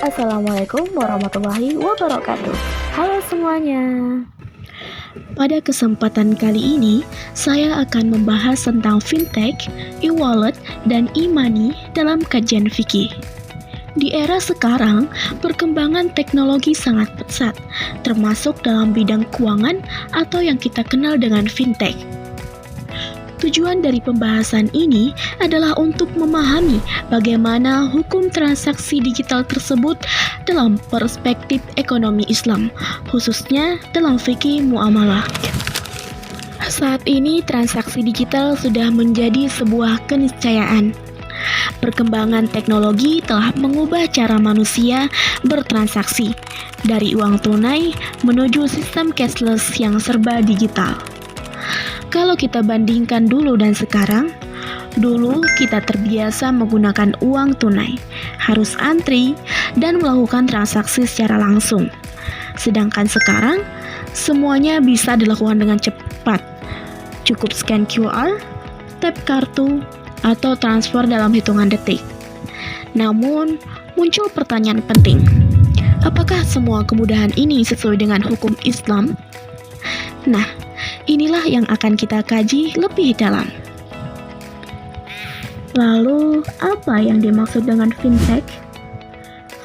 Assalamualaikum warahmatullahi wabarakatuh. Halo semuanya. Pada kesempatan kali ini, saya akan membahas tentang fintech, e-wallet, dan e-money dalam kajian fikih. Di era sekarang, perkembangan teknologi sangat pesat, termasuk dalam bidang keuangan atau yang kita kenal dengan fintech. Tujuan dari pembahasan ini adalah untuk memahami bagaimana hukum transaksi digital tersebut dalam perspektif ekonomi Islam, khususnya dalam fikih muamalah. Saat ini transaksi digital sudah menjadi sebuah keniscayaan. Perkembangan teknologi telah mengubah cara manusia bertransaksi dari uang tunai menuju sistem cashless yang serba digital. Kalau kita bandingkan dulu dan sekarang, dulu kita terbiasa menggunakan uang tunai, harus antri, dan melakukan transaksi secara langsung. Sedangkan sekarang, semuanya bisa dilakukan dengan cepat. Cukup scan QR, tap kartu, atau transfer dalam hitungan detik. Namun, muncul pertanyaan penting. Apakah semua kemudahan ini sesuai dengan hukum Islam? Nah, inilah yang akan kita kaji lebih dalam. Lalu, apa yang dimaksud dengan fintech?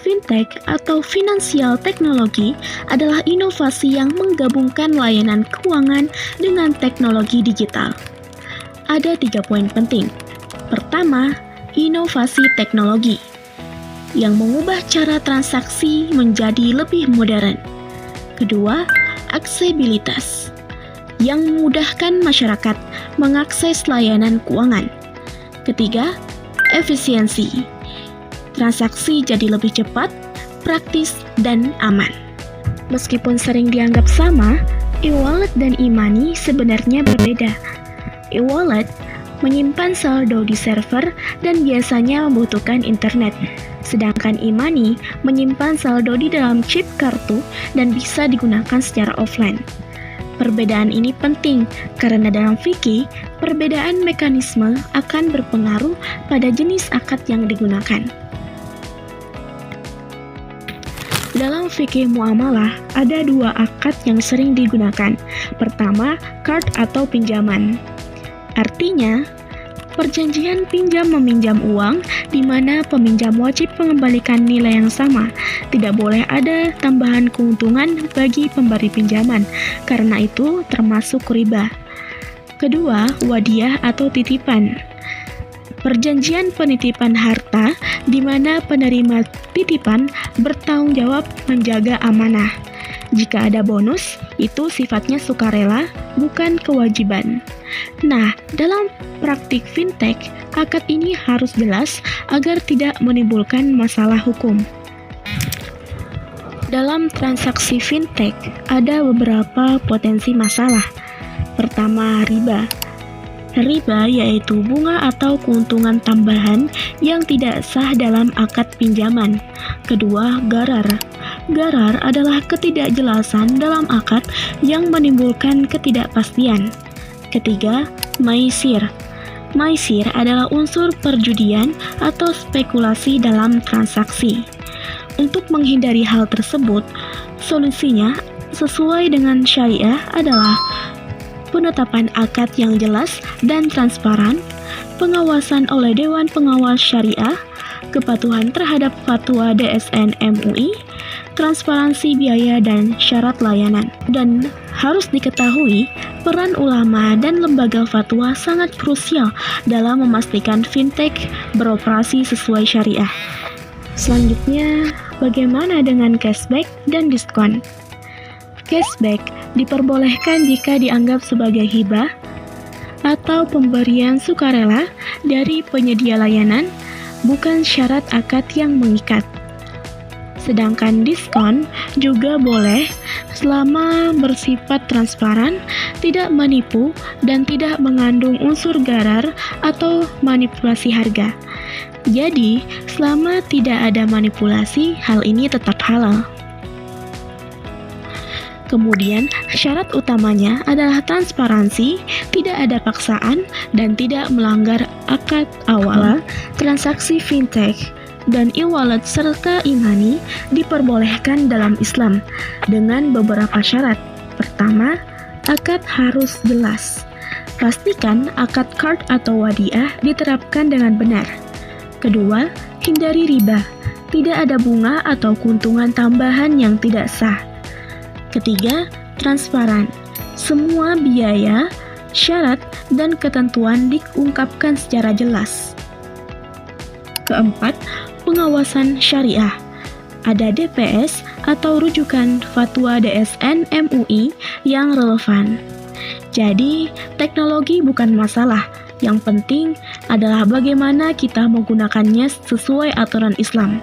Fintech atau financial technology adalah inovasi yang menggabungkan layanan keuangan dengan teknologi digital. Ada 3 poin penting. Pertama, inovasi teknologi yang mengubah cara transaksi menjadi lebih modern. Kedua, aksesibilitas yang memudahkan masyarakat mengakses layanan keuangan. Ketiga, efisiensi. Transaksi jadi lebih cepat, praktis, dan aman. Meskipun sering dianggap sama, e-wallet dan e-money sebenarnya berbeda. E-wallet menyimpan saldo di server dan biasanya membutuhkan internet. Sedangkan e-money menyimpan saldo di dalam chip kartu dan bisa digunakan secara offline. Perbedaan ini penting karena dalam fikih, perbedaan mekanisme akan berpengaruh pada jenis akad yang digunakan. Dalam fikih muamalah, ada 2 akad yang sering digunakan. Pertama, qard atau pinjaman. Artinya, perjanjian pinjam-meminjam uang di mana peminjam wajib mengembalikan nilai yang sama. Tidak boleh ada tambahan keuntungan bagi pemberi pinjaman, karena itu termasuk riba. Kedua, wadiah atau titipan. Perjanjian penitipan harta di mana penerima titipan bertanggung jawab menjaga amanah. Jika ada bonus, itu sifatnya sukarela, bukan kewajiban. Nah, dalam praktik fintech, akad ini harus jelas agar tidak menimbulkan masalah hukum. Dalam transaksi fintech, ada beberapa potensi masalah. Pertama, riba. Riba yaitu bunga atau keuntungan tambahan yang tidak sah dalam akad pinjaman. Kedua, gharar. Gharar adalah ketidakjelasan dalam akad yang menimbulkan ketidakpastian. Ketiga, maisir. Maisir adalah unsur perjudian atau spekulasi dalam transaksi. Untuk menghindari hal tersebut, solusinya sesuai dengan syariah adalah penetapan akad yang jelas dan transparan, pengawasan oleh Dewan Pengawas Syariah, kepatuhan terhadap fatwa DSN MUI, transparansi biaya dan syarat layanan. Dan harus diketahui, peran ulama dan lembaga fatwa sangat krusial dalam memastikan fintech beroperasi sesuai syariah. Selanjutnya, bagaimana dengan cashback dan diskon? Cashback diperbolehkan jika dianggap sebagai hibah atau pemberian sukarela dari penyedia layanan, bukan syarat akad yang mengikat. Sedangkan diskon juga boleh selama bersifat transparan, tidak menipu, dan tidak mengandung unsur gharar atau manipulasi harga. Jadi, selama tidak ada manipulasi, hal ini tetap halal. Kemudian, syarat utamanya adalah transparansi, tidak ada paksaan, dan tidak melanggar akad awal transaksi fintech. dan e-wallet serta e-money diperbolehkan dalam Islam dengan beberapa syarat. Pertama, akad harus jelas. Pastikan akad qard atau wadiah diterapkan dengan benar. Kedua, hindari riba. Tidak ada bunga atau keuntungan tambahan yang tidak sah. Ketiga, transparan. Semua biaya, syarat, dan ketentuan diungkapkan secara jelas. Keempat, pengawasan syariah. Ada DPS atau rujukan fatwa DSN MUI yang relevan. Jadi, teknologi bukan masalah. Yang penting adalah bagaimana kita menggunakannya sesuai aturan Islam.